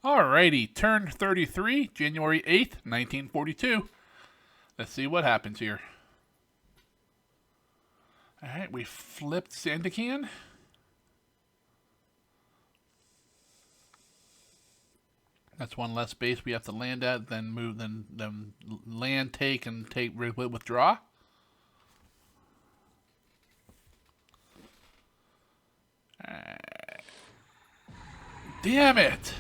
Alrighty, turn 33, January 8th, 1942. Let's see what happens here. Alright, we flipped Sandakan. That's one less base we have to land at, then move, then land, take, and withdraw. Damn it!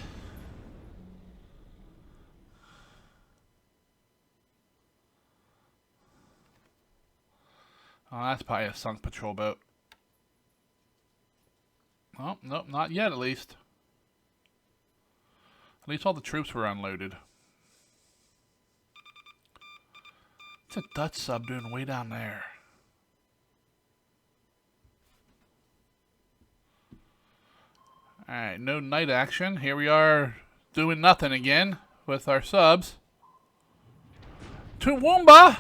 Oh, that's probably a sunk patrol boat. Oh, nope, not yet at least. At least all the troops were unloaded. It's a Dutch sub doing way down there. Alright, no night action. Here we are doing nothing again with our subs. Toowoomba!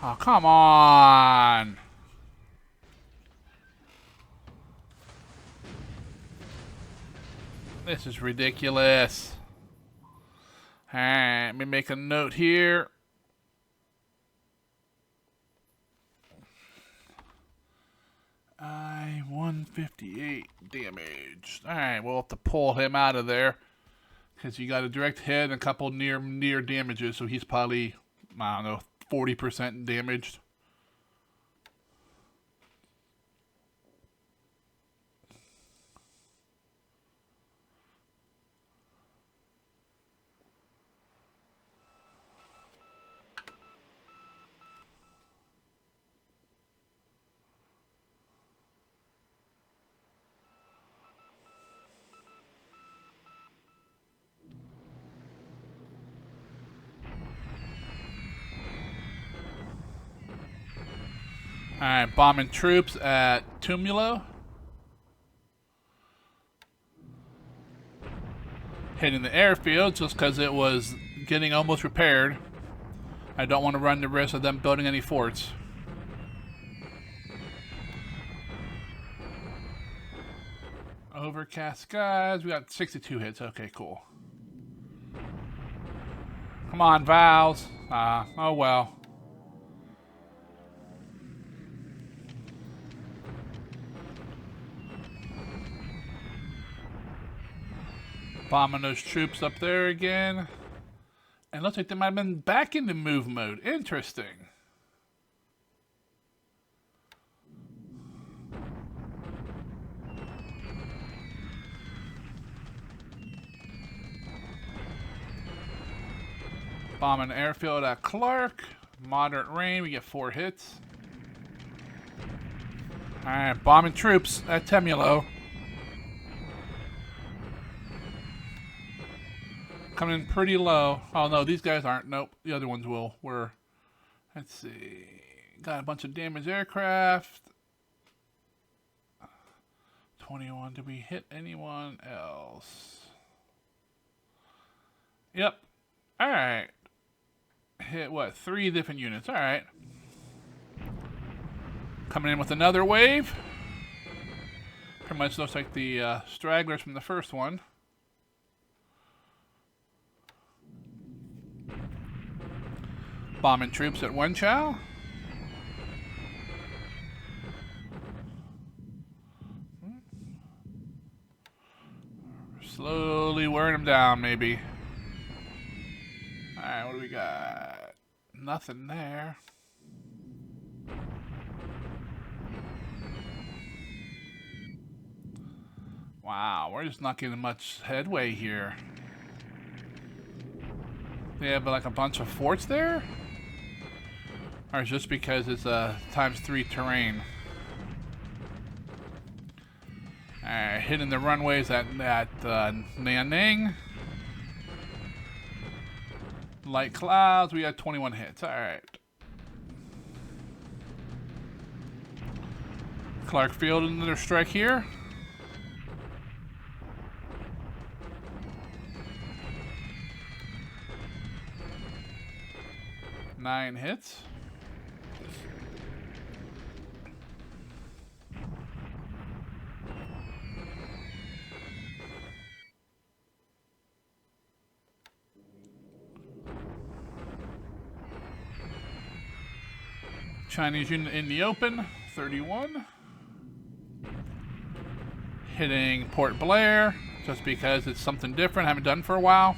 Oh, come on! This is ridiculous. Alright, let me make a note here. I-158 damaged. Alright, we'll have to pull him out of there. Because you got a direct hit and a couple near damages, so he's probably, I don't know, 40% damaged. Alright, bombing troops at Tumulo. Hitting the airfield just because it was getting almost repaired. I don't want to run the risk of them building any forts. Overcast skies. We got 62 hits. Okay, cool. Come on, Vals. Oh well. Bombing those troops up there again. And it looks like they might have been back into move mode. Interesting. Bombing airfield at Clark. Moderate rain. We get 4 hits. Alright, bombing troops at Temulo. Coming in pretty low. Oh no, these guys aren't. Nope, the other ones were. Let's see. Got a bunch of damaged aircraft. 21. Did we hit anyone else? Yep. Alright. Hit what? 3 different units. Alright. Coming in with another wave. Pretty much looks like the stragglers from the first one. Bombing troops at Wenchow. Slowly wearing them down, maybe. Alright, what do we got? Nothing there. Wow, we're just not getting much headway here. They have like a bunch of forts there? Or is it just because it's ×3 terrain? Alright, hitting the runways at Nanning. Light clouds, we got 21 hits. Alright. Clark Field, another strike here. Nine hits. Chinese unit in the open, 31. Hitting Port Blair, just because it's something different, haven't done for a while.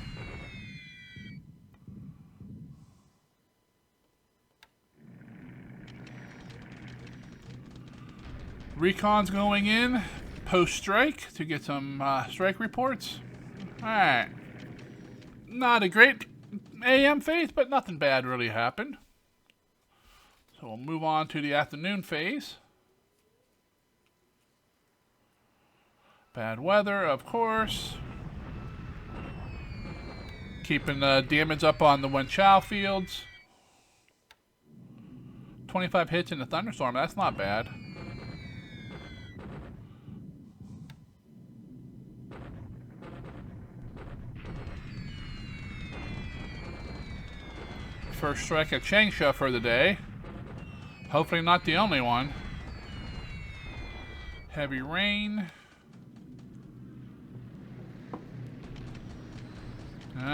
Recon's going in post-strike to get some strike reports. Alright. Not a great AM phase, but nothing bad really happened. So we'll move on to the afternoon phase. Bad weather, of course. Keeping the damage up on the Wenchao fields. 25 hits in the thunderstorm, that's not bad. First strike at Changsha for the day. Hopefully not the only one. Heavy rain.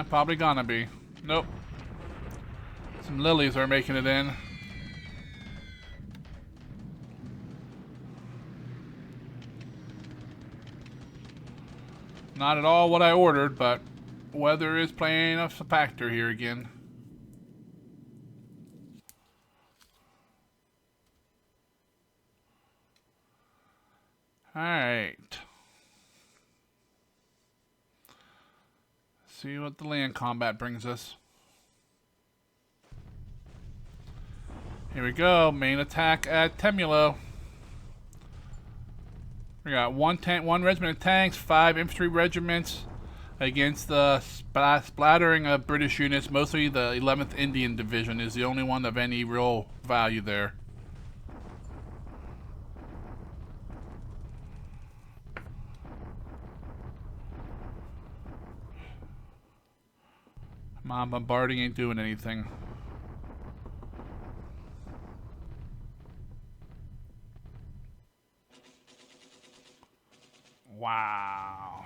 Probably gonna be. Nope. Some lilies are making it in. Not at all what I ordered, but weather is playing a factor here again. Alright. See what the land combat brings us. Here we go. Main attack at Temulo. We got one regiment of tanks, 5 infantry regiments against the splattering of British units. Mostly the 11th Indian Division is the only one of any real value there. Come on, bombarding ain't doing anything. Wow.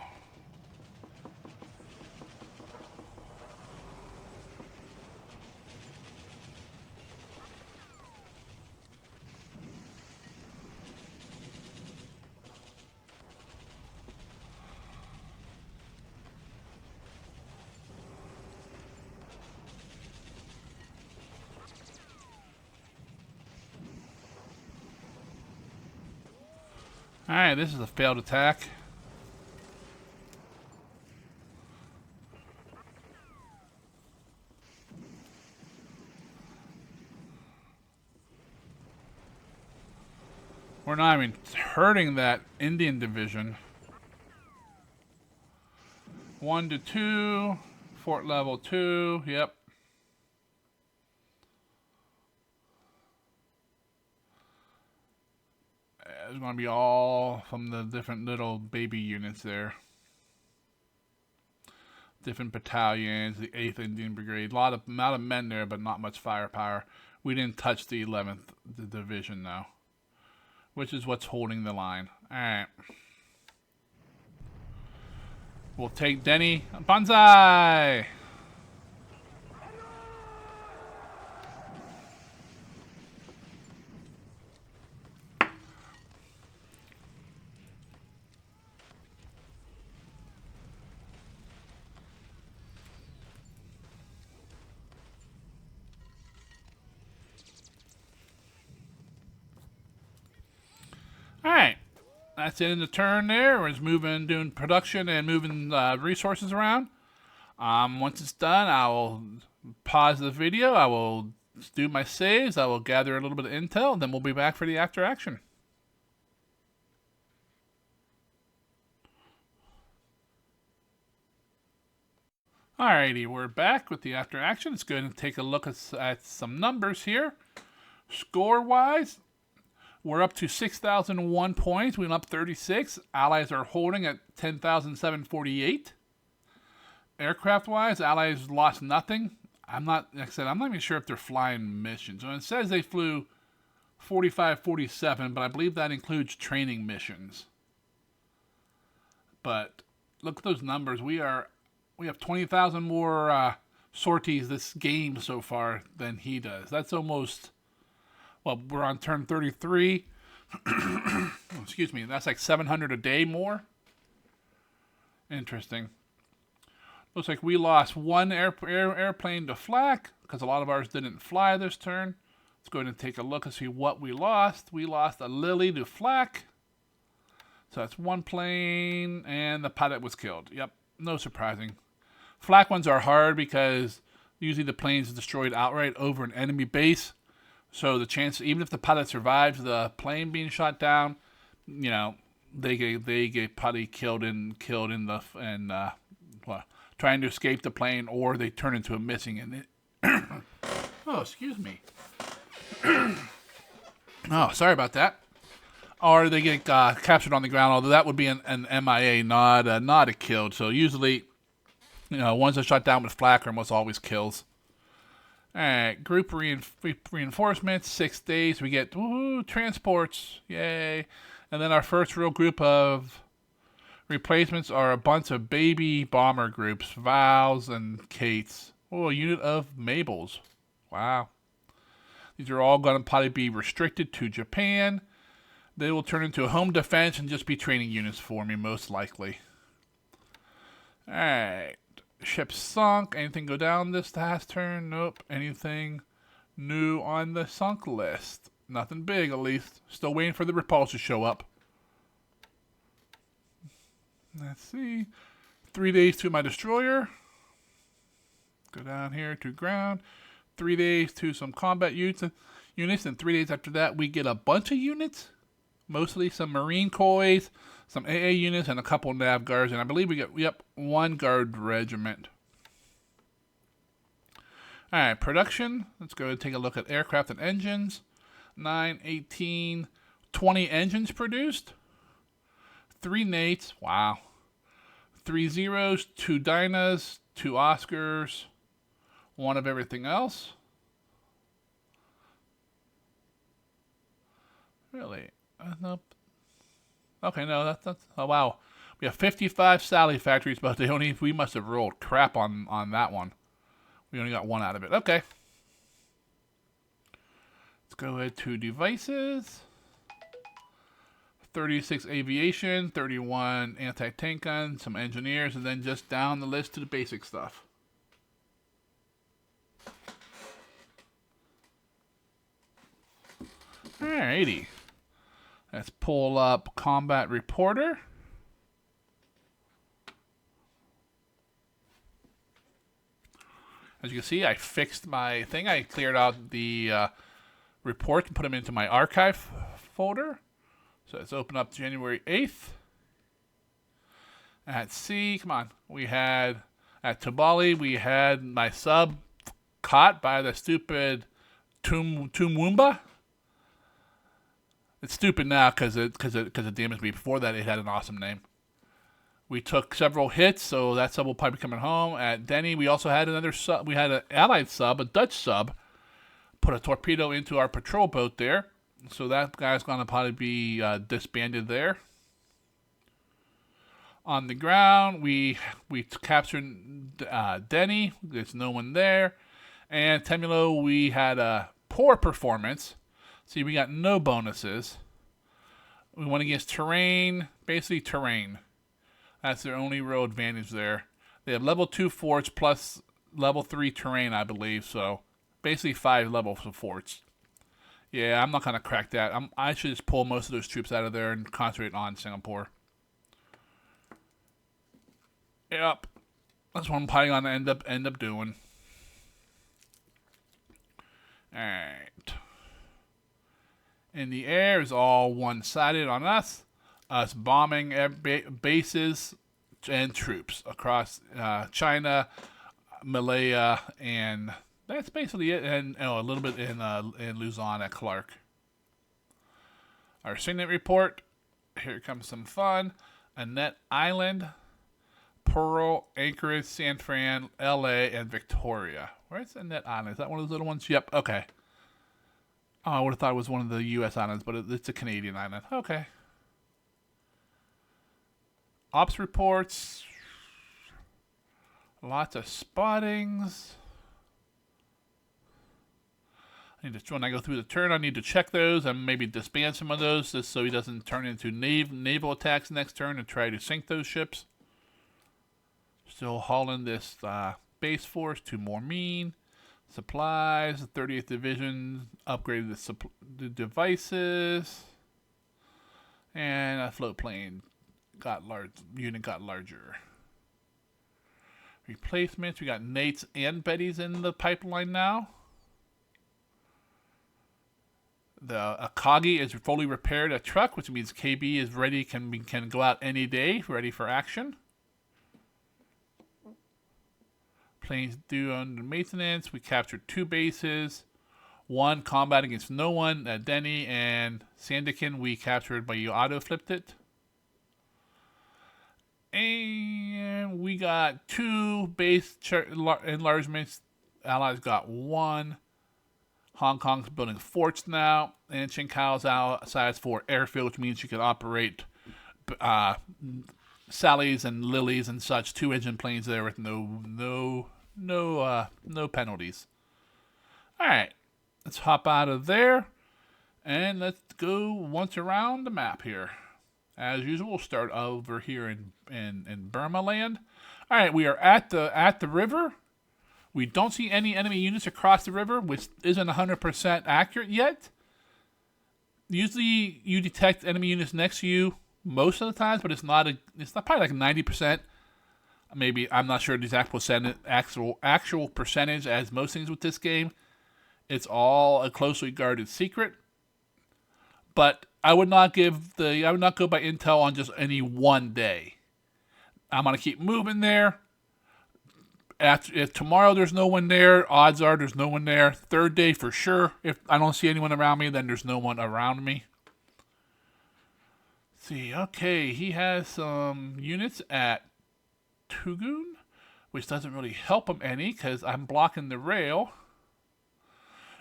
Alright, this is a failed attack. We're not even hurting that Indian division. 1 to 2, fort level 2, yep. It's going to be all from the different little baby units there. Different battalions, the 8th Indian Brigade. A lot of men there, but not much firepower. We didn't touch the 11th Division, though. Which is what's holding the line. Alright. We'll take Denny. Banzai! Alright, that's it in the turn there. We're just moving, doing production and moving resources around. Once it's done, I will pause the video. I will do my saves. I will gather a little bit of intel, and then we'll be back for the after action. Alrighty, we're back with the after action. Let's go ahead and take a look at some numbers here. Score-wise, we're up to 6,001 points. We went up 36. Allies are holding at 10,748. Aircraft-wise, Allies lost nothing. Like I said, I'm not even sure if they're flying missions. So it says they flew 45, 47, but I believe that includes training missions. But look at those numbers. We have 20,000 more sorties this game so far than he does. That's almost Well, we're on turn 33. Oh, excuse me. That's like 700 a day more. Interesting. Looks like we lost one airplane to flak because a lot of ours didn't fly this turn. Let's go ahead and take a look and see what we lost. We lost a Lily to flak. So that's one plane, and the pilot was killed. Yep, no surprising. Flak ones are hard because usually the plane is destroyed outright over an enemy base. So the chance, even if the pilot survives the plane being shot down, you know, they get probably killed in the trying to escape the plane, or they turn into a missing. And oh, excuse me. Oh, sorry about that. Or they get captured on the ground, although that would be an MIA, not a killed. So usually, you know, ones that are shot down with flak are almost always kills. All right, group reinforcements, 6 days. We get transports, yay! And then our first real group of replacements are a bunch of baby bomber groups, Vals and Kates. Oh, a unit of Mabels. Wow. These are all going to probably be restricted to Japan. They will turn into a home defense and just be training units for me, most likely. Alright. Ship sunk. Anything go down this last turn? Nope. Anything new on the sunk list? Nothing big, at least. Still waiting for the repulse to show up. Let's see. 3 days to my destroyer. Go down here to ground. 3 days to some combat units. And 3 days after that, we get a bunch of units. Mostly some Marine Coys, some AA units, and a couple Nav Guards. And I believe we get, one Guard Regiment. Alright, production. Let's go and take a look at aircraft and engines. 9, 18, 20 engines produced. 3 Nates. Wow. 3 Zeros, 2 Dynas, 2 Oscars, 1 of everything else. Really? Nope. Okay, no, that's oh wow. We have 55 Sally factories, but we must have rolled crap on that one. We only got 1 out of it. Okay. Let's go ahead to devices. 36 aviation, 31 anti-tank guns, some engineers, and then just down the list to the basic stuff. Alrighty. Let's pull up Combat Reporter. As you can see, I fixed my thing. I cleared out the reports and put them into my archive folder. So let's open up January 8th. At sea, come on. We had, at Tabali, we had my sub caught by the stupid Toowoomba. It's stupid now because it damaged me. Before that, it had an awesome name. We took several hits, so that sub will probably be coming home. At Denny, we also had another sub. We had an Allied sub, a Dutch sub, put a torpedo into our patrol boat there. So that guy's going to probably be disbanded there. On the ground, we captured Denny. There's no one there. And Temulo, we had a poor performance. See, we got no bonuses. We went against terrain, basically terrain. That's their only real advantage there. They have level 2 forts plus level 3 terrain, I believe. So basically 5 levels of forts. Yeah, I'm not going to crack that. I should just pull most of those troops out of there and concentrate on Singapore. Yep. That's what I'm probably going to end up doing. Alright. In the air is all one-sided on us. Us bombing bases and troops across China, Malaya, and that's basically it. And a little bit in Luzon at Clark. Our signet report. Here comes some fun. Annette Island, Pearl, Anchorage, San Fran, LA, and Victoria. Where's Annette Island? Is that one of those little ones? Yep. Okay. Oh, I would have thought it was one of the U.S. islands, but it's a Canadian island. Okay. Ops reports. Lots of spottings. When I go through the turn, I need to check those and maybe disband some of those just so he doesn't turn into naval attacks next turn and try to sink those ships. Still hauling this base force, 2 more mean. Supplies, the 30th Division upgraded the devices. And a float plane unit got larger. Replacements, we got Nate's and Betty's in the pipeline now. The Akagi is fully repaired a truck, which means KB is ready, can go out any day, ready for action. Planes due under maintenance. We captured 2 bases. 1 combat against no one at Denny, and Sandakan we captured, but you auto-flipped it. And we got 2 base enlargements. Allies got 1. Hong Kong's building forts now, and Qingdao's outside for airfield, which means you can operate Sally's and Lily's and such 2-engine planes there with no penalties. All right, let's hop out of there, and let's go once around the map here. As usual, we'll start over here in Burma land. All right, we are at the river. We don't see any enemy units across the river, which isn't 100% accurate yet. Usually, you detect enemy units next to you most of the times, but it's not probably like 90%. Maybe, I'm not sure the exact actual percentage as most things with this game. It's all a closely guarded secret. But I would not go by intel on just any one day. I'm gonna keep moving there. If tomorrow there's no one there, odds are there's no one there. 3rd day for sure. If I don't see anyone around me, then there's no one around me. Let's see, okay, he has some units at Tugun, which doesn't really help him any because I'm blocking the rail.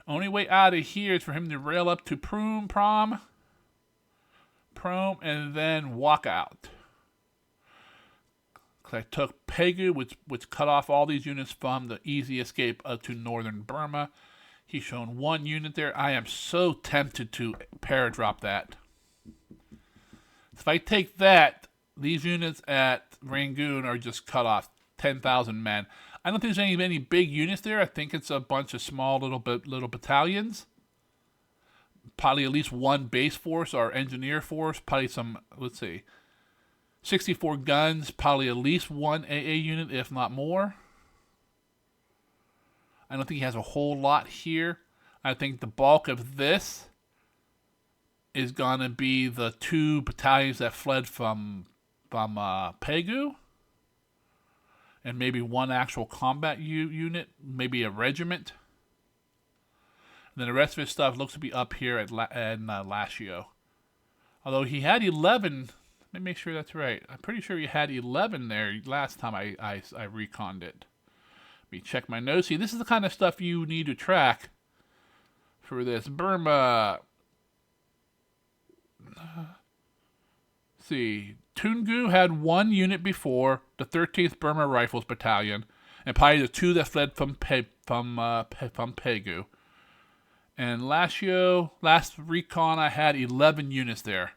Only way out of here is for him to rail up to Prom, and then walk out. Because I took Pegu, which cut off all these units from the easy escape up to northern Burma. He's shown 1 unit there. I am so tempted to paradrop that. If I take that, these units at Rangoon are just cut off. 10,000 men. I don't think there's any big units there. I think it's a bunch of small little battalions. Probably at least 1 base force or engineer force. Probably some, let's see, 64 guns. Probably at least 1 AA unit, if not more. I don't think he has a whole lot here. I think the bulk of this is going to be the 2 battalions that fled from Pegu. And maybe 1 actual combat unit, maybe a regiment. And then the rest of his stuff looks to be up here at Lashio. Although he had 11, let me make sure that's right. I'm pretty sure he had 11 there last time I reconned it. Let me check my notes. See, this is the kind of stuff you need to track for this. Burma. See, Tungu had 1 unit before, the 13th Burma Rifles Battalion, and probably the 2 that fled from Pegu. And last recon, I had 11 units there.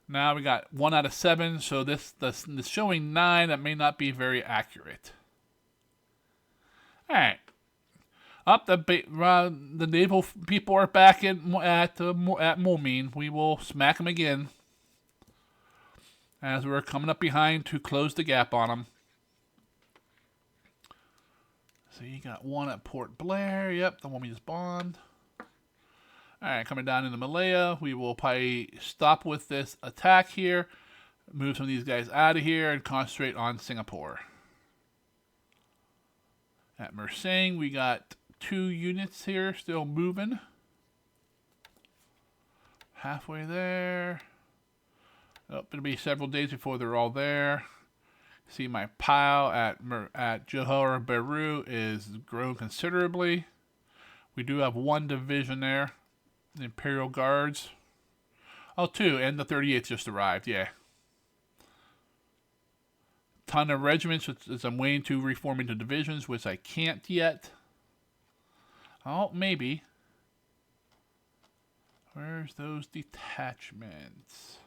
Now we got 1 out of 7, so this showing 9. That may not be very accurate. All right, up the naval people are back at Momin. We will smack them again, as we're coming up behind to close the gap on them. So you got 1 at Port Blair. Yep, the one we just bombed. Alright, coming down into Malaya. We will probably stop with this attack here. Move some of these guys out of here and concentrate on Singapore. At Mersing, we got 2 units here still moving. Halfway there. Oh, it'll be several days before they're all there. See, my pile at Johor Bahru is grown considerably. We do have 1 division there, the Imperial Guards. Oh, 2, and the 38th just arrived. Yeah. Ton of regiments, as I'm waiting to reform into divisions, which I can't yet. Oh, maybe. Where's those detachments?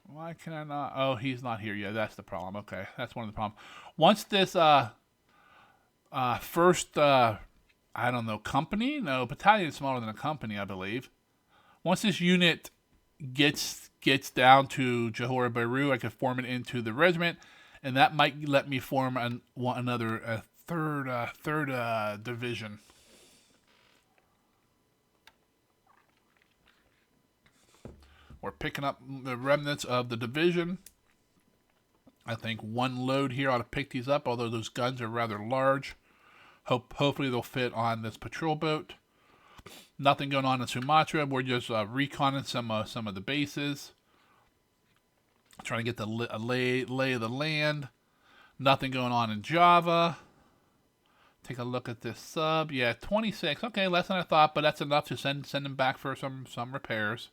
Why can I not? Oh, he's not here yet. That's the problem. Okay, that's one of the problems. Once this first I don't know, company? No, battalion is smaller than a company, I believe. Once this unit gets down to Johor Bahru, I can form it into the regiment, and that might let me form another third division. We're picking up the remnants of the division. I think one load here ought to pick these up, although those guns are rather large. Hopefully they'll fit on this patrol boat. Nothing going on in Sumatra. We're just reconning some of the bases. Trying to get the lay of the land. Nothing going on in Java. Take a look at this sub. Yeah, 26. Okay, less than I thought, but that's enough to send them back for some repairs.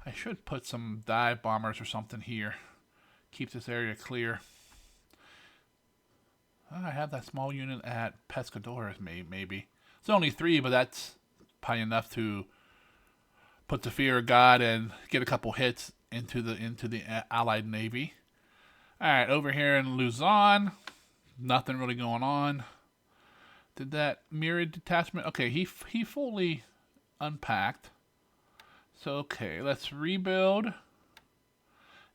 I should put some dive bombers or something here. Keep this area clear. I have that small unit at Pescadores, maybe. It's only 3, but that's probably enough to put the fear of God and get a couple hits into the Allied Navy. All right, over here in Luzon, nothing really going on. Did that mirrored detachment? Okay, he fully unpacked. So okay, let's rebuild.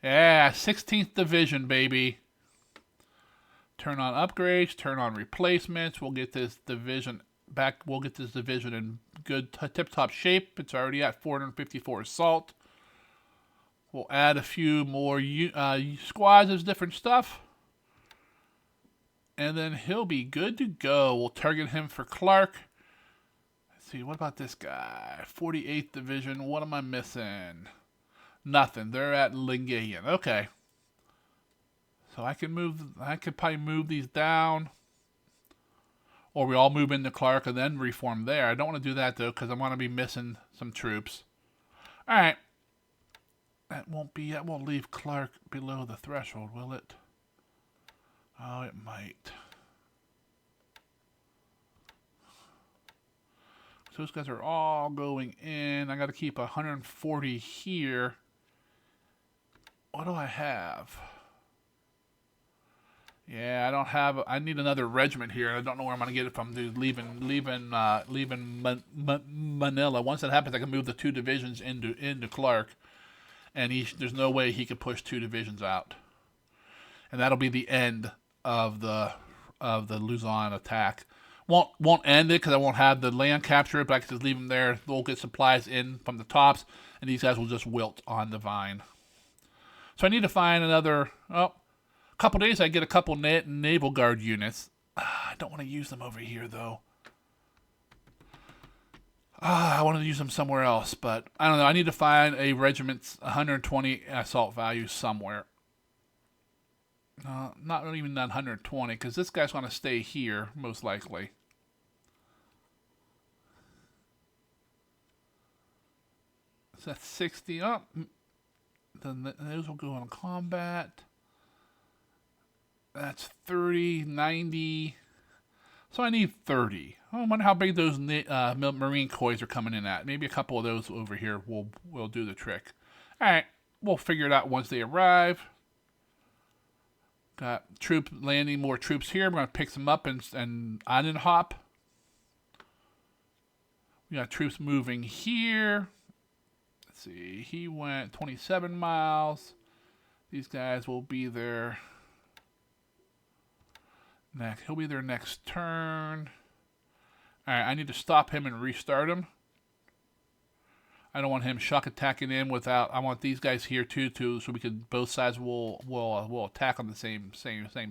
Yeah, 16th Division, baby. Turn on upgrades, turn on replacements. We'll get this division back. We'll get this division in good tip-top shape. It's already at 454 assault. We'll add a few more squads of different stuff. And then he'll be good to go. We'll target him for Clark. Let's see, what about this guy? 48th Division. What am I missing? Nothing. They're at Lingayen. Okay. So I could probably move these down. Or we all move into Clark and then reform there. I don't want to do that, though, because I'm going to be missing some troops. All right. That won't leave Clark below the threshold, will it? Oh, it might. So those guys are all going in. I got to keep 140 here. What do I have? Yeah, I don't have. I need another regiment here. I don't know where I'm going to get it from. Leaving Manila. Once that happens, I can move the 2 divisions into Clark, and there's no way he could push 2 divisions out, and that'll be the end of the Luzon attack. Won't end it because I won't have the land capture, but I can just leave them there. They'll get supplies in from the tops, and these guys will just wilt on the vine. So I need to find another. Oh. Couple days I get a couple naval guard units. I don't want to use them over here though. I want to use them somewhere else, but I don't know. I need to find a regiment's 120 assault value somewhere. Not even that 120, because this guy's going to stay here most likely. So that's 60 up. Then those will go on combat. That's 30, 90. So I need 30. I wonder how big those Marine Kois are coming in at. Maybe a couple of those over here will do the trick. All right, we'll figure it out once they arrive. Got landing more troops here. We're going to pick them up and island hop. We got troops moving here. Let's see. He went 27 miles. These guys will be there. He'll be there next turn. Alright, I need to stop him and restart him. I don't want him shock attacking in without. I want these guys here too, so we could both sides will attack on the same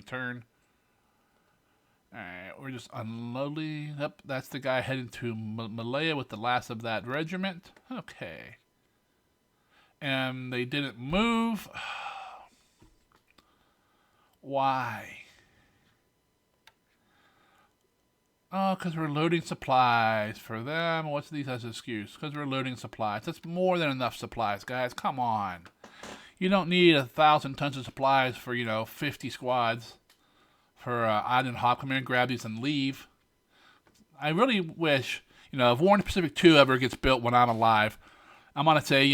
turn. Alright, we're just unloading. Yep, that's the guy heading to Malaya with the last of that regiment. Okay. And they didn't move. Why? Oh, because we're loading supplies for them. What's these as an excuse? Because we're loading supplies. That's more than enough supplies, guys. Come on. You don't need 1,000 tons of supplies for, 50 squads. I didn't hop come in, grab these, and leave. I really wish, if War in the Pacific 2 ever gets built when I'm alive, I'm going to say,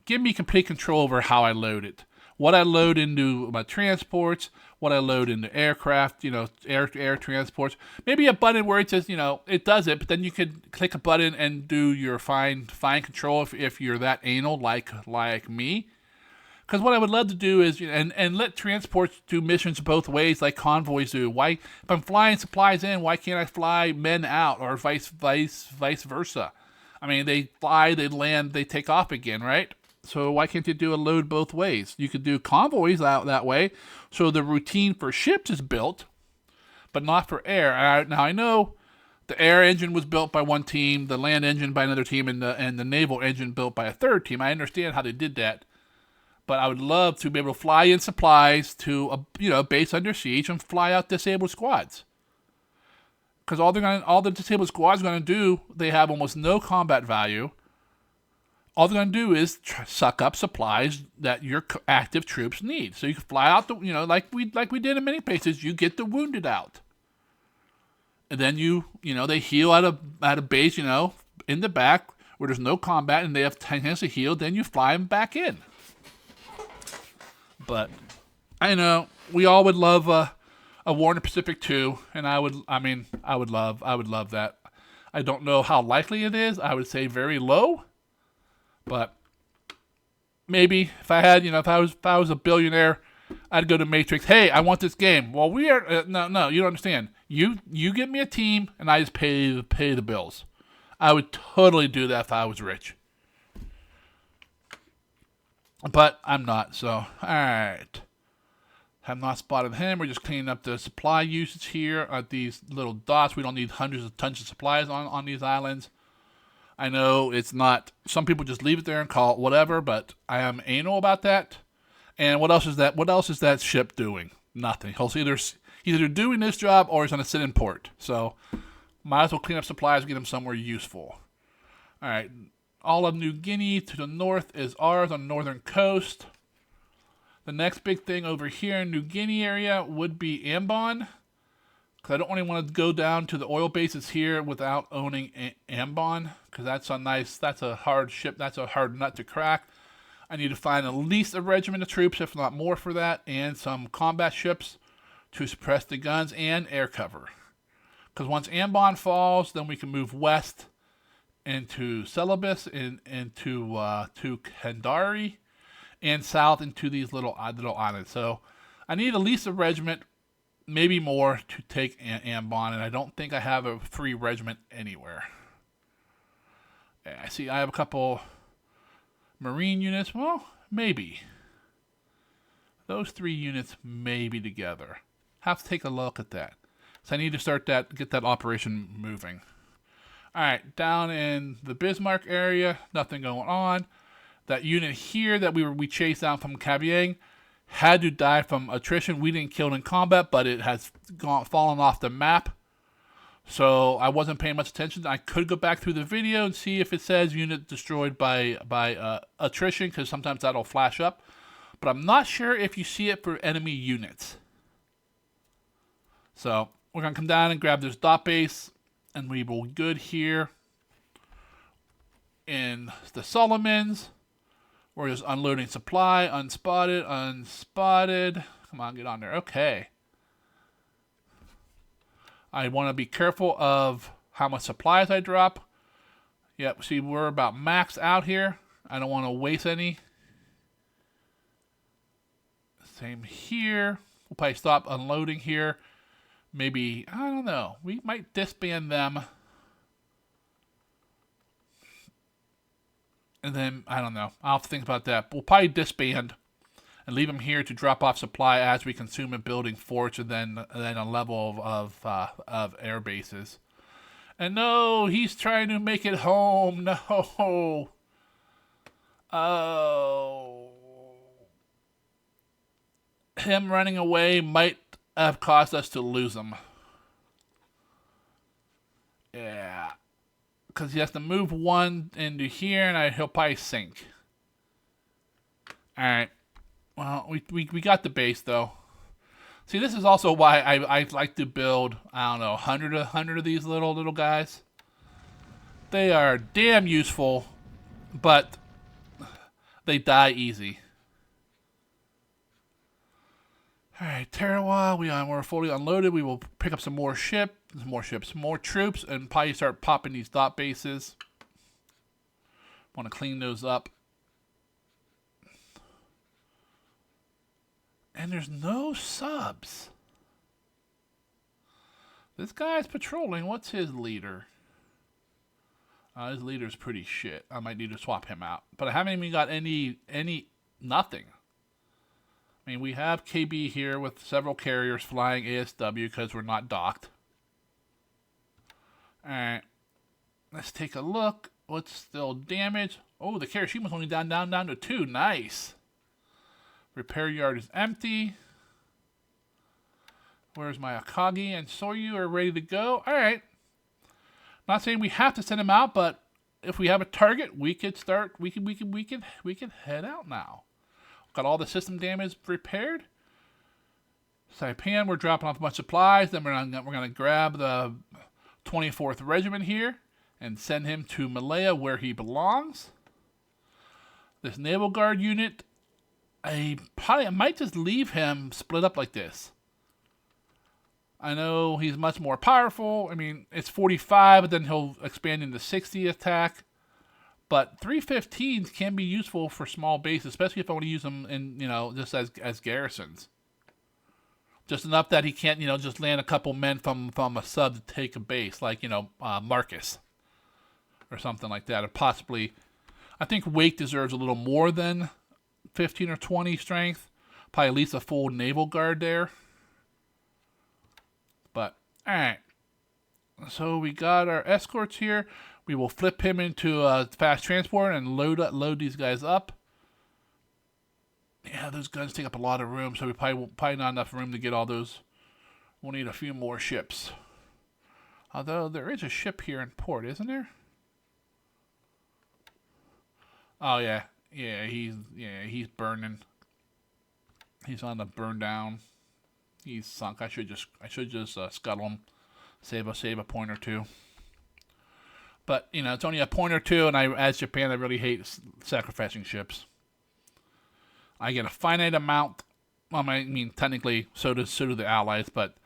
give me complete control over how I load it. What I load into my transports, what I load into aircraft, air transports. Maybe a button where it says, it does it, but then you could click a button and do your fine control if you're that anal like me. Because what I would love to do is, and let transports do missions both ways like convoys do. Why, if I'm flying supplies in, why can't I fly men out, or vice versa? I mean, they fly, they land, they take off again, right? So why can't you do a load both ways? You could do convoys out that way, so the routine for ships is built, but not for air. Now I know the air engine was built by one team, the land engine by another team, and the naval engine built by a third team. I understand how they did that. But I would love to be able to fly in supplies to a base under siege and fly out disabled squads. Because all the disabled squads are going to do, they have almost no combat value. All they're going to do is suck up supplies that your active troops need. So you can fly out like we did in many places. You get the wounded out, and then they heal at a base in the back where there's no combat and they have 10 minutes to heal. Then you fly them back in. But I know we all would love a War in the Pacific 2, and I would love that. I don't know how likely it is. I would say very low, but maybe if I had, if I was a billionaire, I'd go to Matrix. Hey, I want this game. Well, we are no, you don't understand. You give me a team, and I just pay the bills. I would totally do that if I was rich. But I'm not, so, alright. Have not spotted him. We're just cleaning up the supply usage here at these little dots. We don't need hundreds of tons of supplies on these islands. I know it's not, some people just leave it there and call it whatever, but I am anal about that. And what else is that? What else is that ship doing? Nothing. He's either doing this job or he's going to sit in port. So, might as well clean up supplies and get him somewhere useful. Alright. All of New Guinea to the north is ours on the northern coast. The next big thing over here in New Guinea area would be Ambon. Because I don't really want to go down to the oil bases here without owning Ambon. Because that's a hard ship, that's a hard nut to crack. I need to find at least a regiment of troops, if not more for that, and some combat ships to suppress the guns and air cover. Because once Ambon falls, then we can move west into Celebes, into Kandari, and south into these little islands. So I need at least a regiment, maybe more, to take Ambon, and I don't think I have a free regiment anywhere. I see I have a couple Marine units. Well, maybe. Those 3 units may be together. Have to take a look at that. So I need to get that operation moving. Alright, down in the Bismarck area, nothing going on. That unit here that we chased down from Kabyang had to die from attrition. We didn't kill it in combat, but it has fallen off the map. So I wasn't paying much attention. I could go back through the video and see if it says unit destroyed by attrition, because sometimes that'll flash up. But I'm not sure if you see it for enemy units. So we're going to come down and grab this dot base. And we will good here in the Solomons. We're just unloading supply, unspotted. Come on, get on there. Okay. I want to be careful of how much supplies I drop. Yep, see, we're about maxed out here. I don't want to waste any. Same here. We'll probably stop unloading here. Maybe, I don't know, we might disband them. And then, I don't know, I'll have to think about that. We'll probably disband and leave them here to drop off supply as we consume and building forts, and then a level of air bases. And no, he's trying to make it home. No. Oh. Him running away might have caused us to lose him. Yeah. Because he has to move one into here, and he'll probably sink. Alright. Well, we got the base, though. See, this is also why I like to build, I don't know, 100 of these little guys. They are damn useful, but they die easy. Alright, Tarawa, we're fully unloaded. We will pick up some more ships, more troops, and probably start popping these dot bases. Want to clean those up. And there's no subs. This guy's patrolling. What's his leader? His leader's pretty shit. I might need to swap him out. But I haven't even got nothing. I mean, we have KB here with several carriers flying ASW because we're not docked. Alright. Let's take a look. What's still damaged? Oh, the Kirishima only down to 2. Nice. Repair yard is empty. Where's my Akagi and Soryu are ready to go? Alright. Not saying we have to send them out, but if we have a target, we could start. We can head out now. Got all the system damage repaired. Saipan, we're dropping off a bunch of supplies. Then we're gonna grab the 24th Regiment here and send him to Malaya where he belongs. This Naval Guard unit, I might just leave him split up like this. I know he's much more powerful. I mean, it's 45, but then he'll expand into 60 attack. But 315s can be useful for small bases, especially if I want to use them in, just as garrisons. Just enough that he can't, just land a couple men from a sub to take a base, like, Marcus. Or something like that. Or possibly, I think Wake deserves a little more than 15 or 20 strength. Probably at least a full naval guard there. But, alright. So we got our escorts here. We will flip him into a fast transport and load these guys up. Yeah, those guns take up a lot of room, so we probably not enough room to get all those. We'll need a few more ships. Although there is a ship here in port, isn't there? Oh yeah, he's burning. He's on the burn down. He's sunk. I should just scuttle him, save a point or two. But it's only a point or two, and as Japan, I really hate sacrificing ships. I get a finite amount. Well, I mean, technically, so do the Allies, but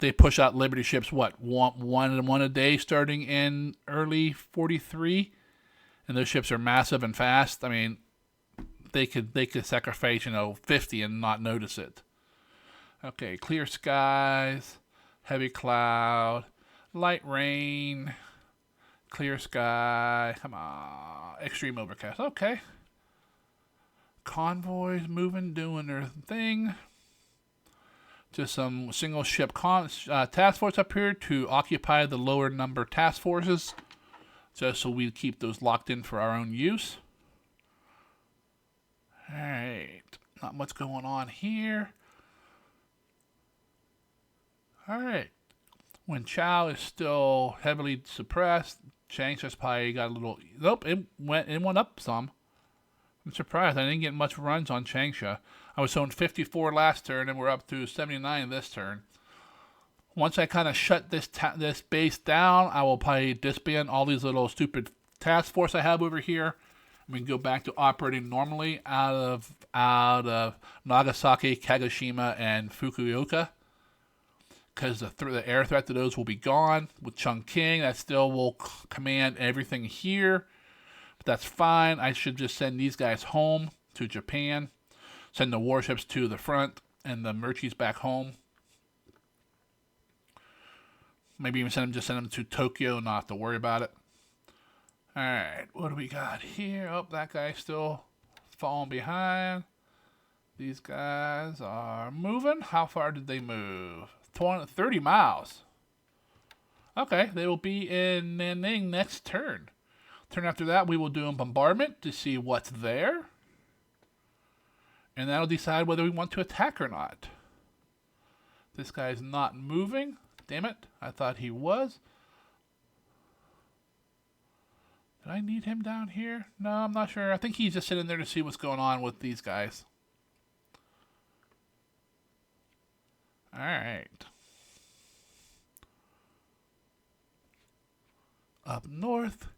they push out Liberty ships. What one a day, starting in early 43, and those ships are massive and fast. I mean, they could sacrifice 50 and not notice it. Okay, clear skies, heavy cloud, light rain, clear sky. Come on, extreme overcast. Okay. Convoys moving, doing their thing. Just some single ship task force up here to occupy the lower number task forces, just so we keep those locked in for our own use. Alright, not much going on here. Alright, when Chow is still heavily suppressed, Changsha's probably got a little. Nope, it went up some. I'm surprised. I didn't get much runs on Changsha. I was showing 54 last turn, and we're up to 79 this turn. Once I kind of shut this base down, I will probably disband all these little stupid task force I have over here. We can go back to operating normally out of Nagasaki, Kagoshima, and Fukuoka, because the air threat to those will be gone. With Chongqing, that still will command everything here. That's fine. I should just send these guys home to Japan. Send the warships to the front and the Merchies back home. Maybe even send them to Tokyo and not have to worry about it. Alright, what do we got here? Oh, that guy's still falling behind. These guys are moving. How far did they move? 30 miles. Okay, they will be in Nanning next turn. Turn after that, we will do a bombardment to see what's there. And that'll decide whether we want to attack or not. This guy's not moving. Damn it, I thought he was. Did I need him down here? No, I'm not sure. I think he's just sitting there to see what's going on with these guys. All right. Up north.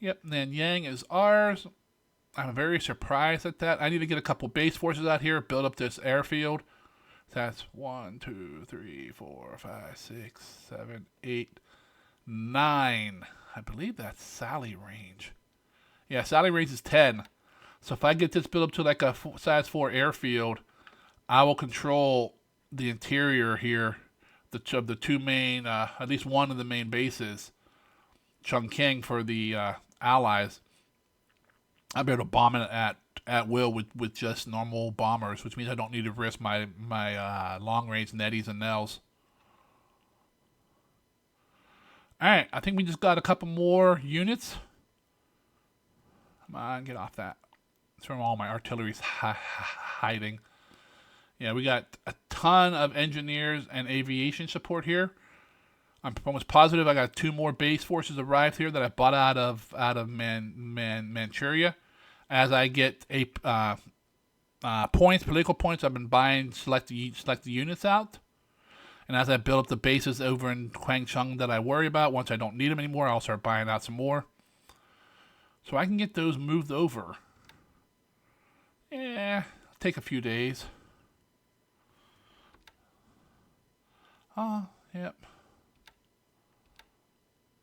Yep, Nanyang is ours. I'm very surprised at that. I need to get a couple base forces out here, build up this airfield. That's 1, 2, 3, 4, 5, 6, 7, 8, 9. I believe that's Sally range. Yeah, Sally range is 10. So if I get this built up to like a size 4 airfield, I will control the interior here of the two main, at least one of the main bases, Chongqing for the Allies. I'll be able to bomb it at will with just normal bombers, which means I don't need to risk my long range netties and Nels. All right, I think we just got a couple more units. Come on, get off that. That's from all my artillery's hiding. Yeah, we got a ton of engineers and aviation support here. I'm almost positive I got 2 more base forces arrived here that I bought out of Manchuria. As I get political points, I've been buying select the units out. And as I build up the bases over in Kwangchung that I worry about, once I don't need them anymore, I'll start buying out some more. So I can get those moved over. Yeah, it'll take a few days. Yep.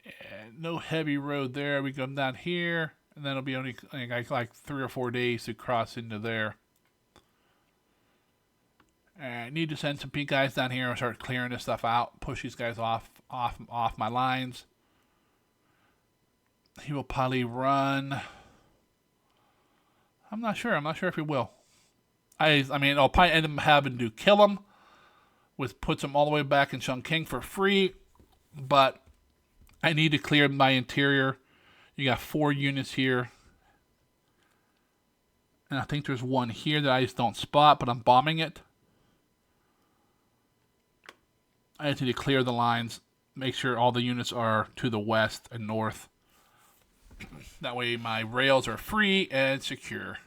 Yeah, no heavy road there. We come down here, and then it'll be only like 3 or 4 days to cross into there. I need to send some guys down here and start clearing this stuff out. Push these guys off my lines. He will probably run. I'm not sure. I'm not sure if he will. I mean, I'll probably end up having to kill him, which puts him all the way back in Chongqing for free. But I need to clear my interior. You got 4 units here. And I think there's one here that I just don't spot, but I'm bombing it. I just need to clear the lines, make sure all the units are to the west and north. That way my rails are free and secure.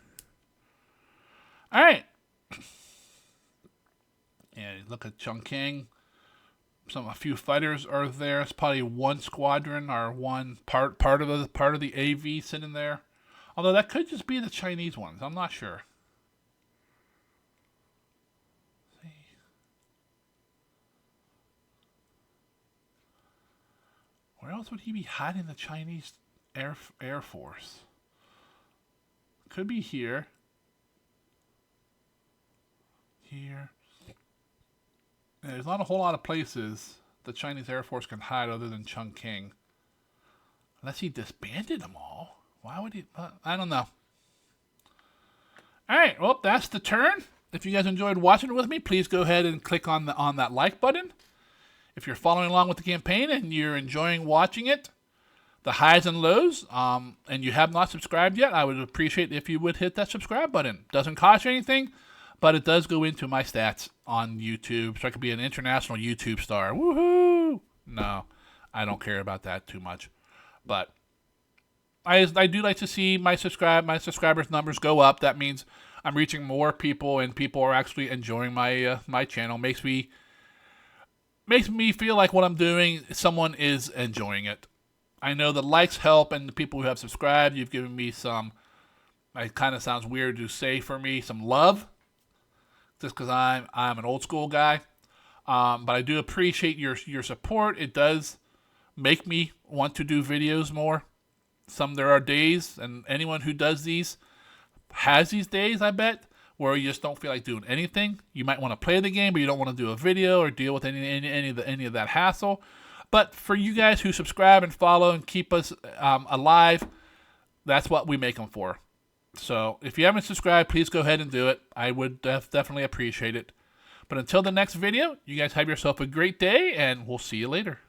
All right. And look at Chongqing. A few fighters are there. It's probably 1 squadron or one part of the AV sitting there. Although that could just be the Chinese ones. I'm not sure. Where else would he be hiding the Chinese Air Force? Could be here. Here. And there's not a whole lot of places the Chinese Air Force can hide other than Chongqing. Unless he disbanded them all. Why would he? I don't know. Alright, well, that's the turn. If you guys enjoyed watching it with me, please go ahead and click on that like button. If you're following along with the campaign and you're enjoying watching it, the highs and lows, and you have not subscribed yet, I would appreciate if you would hit that subscribe button. Doesn't cost you anything, but it does go into my stats on YouTube, so I could be an international YouTube star. Woohoo! No, I don't care about that too much, but I do like to see my subscribers numbers go up. That means I'm reaching more people, and people are actually enjoying my channel. Makes me feel like what I'm doing, someone is enjoying it. I know the likes help, and the people who have subscribed, you've given me some, it kind of sounds weird to say for me, some love, just because I'm an old school guy. But I do appreciate your support. It does make me want to do videos more. There are days, and anyone who does these has these days, I bet, where you just don't feel like doing anything. You might want to play the game, but you don't want to do a video or deal with any of that hassle. But for you guys who subscribe and follow and keep us alive, that's what we make them for. So if you haven't subscribed, please go ahead and do it. I would definitely appreciate it. But until the next video, you guys have yourself a great day, and we'll see you later.